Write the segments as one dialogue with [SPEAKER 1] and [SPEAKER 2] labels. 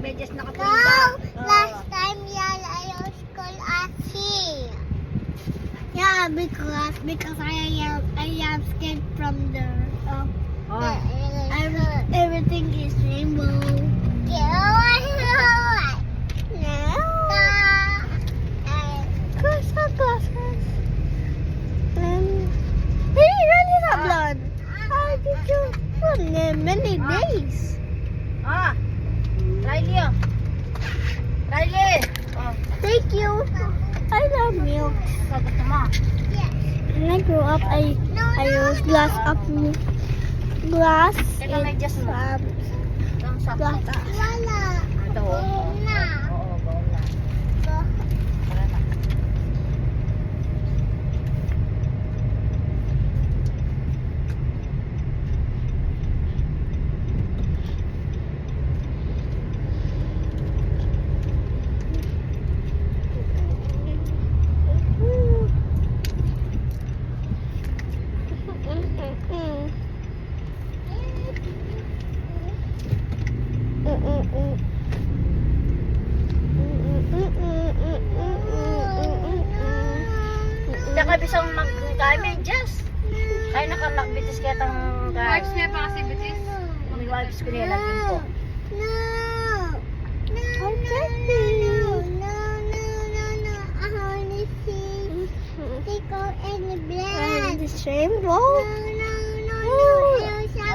[SPEAKER 1] medyas
[SPEAKER 2] No,
[SPEAKER 1] nakapunta.
[SPEAKER 2] last time yellow school at here. Yeah, because I am scared from the
[SPEAKER 1] Oh.
[SPEAKER 2] everything is rainbow. Glasses. Hey, really that blood? How did you run there many days?
[SPEAKER 1] Ah. Riley, oh. Riley. Oh.
[SPEAKER 2] Thank you. I love milk.
[SPEAKER 1] Sagot mo.
[SPEAKER 2] When I grew up, I use glass of milk. Glass
[SPEAKER 1] Teka, medyas mo. Ang sakto.
[SPEAKER 2] glass.
[SPEAKER 1] Ito, oh. Oo, baon na. Tara na. Saka bisang magkaya medyas. Kaya nakanakbitis kaya tang kaya.
[SPEAKER 3] March na pa kasi bitis.
[SPEAKER 1] Mag-wipes ko niya lagyan ko.
[SPEAKER 2] This rainbow.
[SPEAKER 1] Ayun,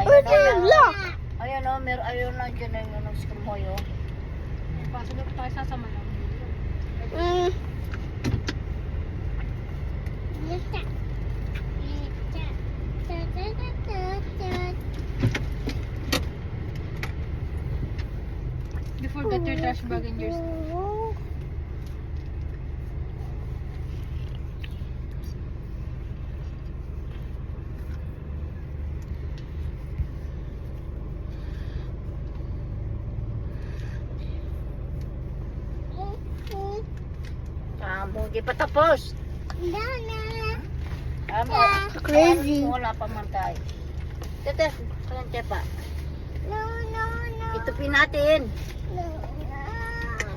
[SPEAKER 2] Where's your
[SPEAKER 1] ayun.
[SPEAKER 2] lock?
[SPEAKER 1] Ayun o, ayun na dyan na yung screw mo yun.
[SPEAKER 3] Pasok na tayo sasama lang.
[SPEAKER 2] Mm.
[SPEAKER 3] Before that your trash bag in your
[SPEAKER 1] Hindi pa tapos.
[SPEAKER 2] Crazy.
[SPEAKER 1] Wala pa man tayo. Tete, kalante pa. Itupin natin.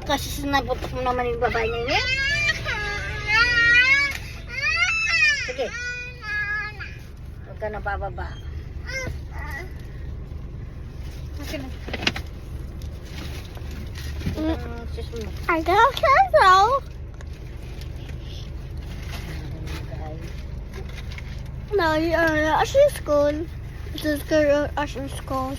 [SPEAKER 1] Kasi sinabutok mo naman yung babae niya yun. Sige. Huwag ka na bababa.
[SPEAKER 3] Okay na.
[SPEAKER 1] Itong sis mo.
[SPEAKER 2] I don't think so. No, you are at school. This is good at school.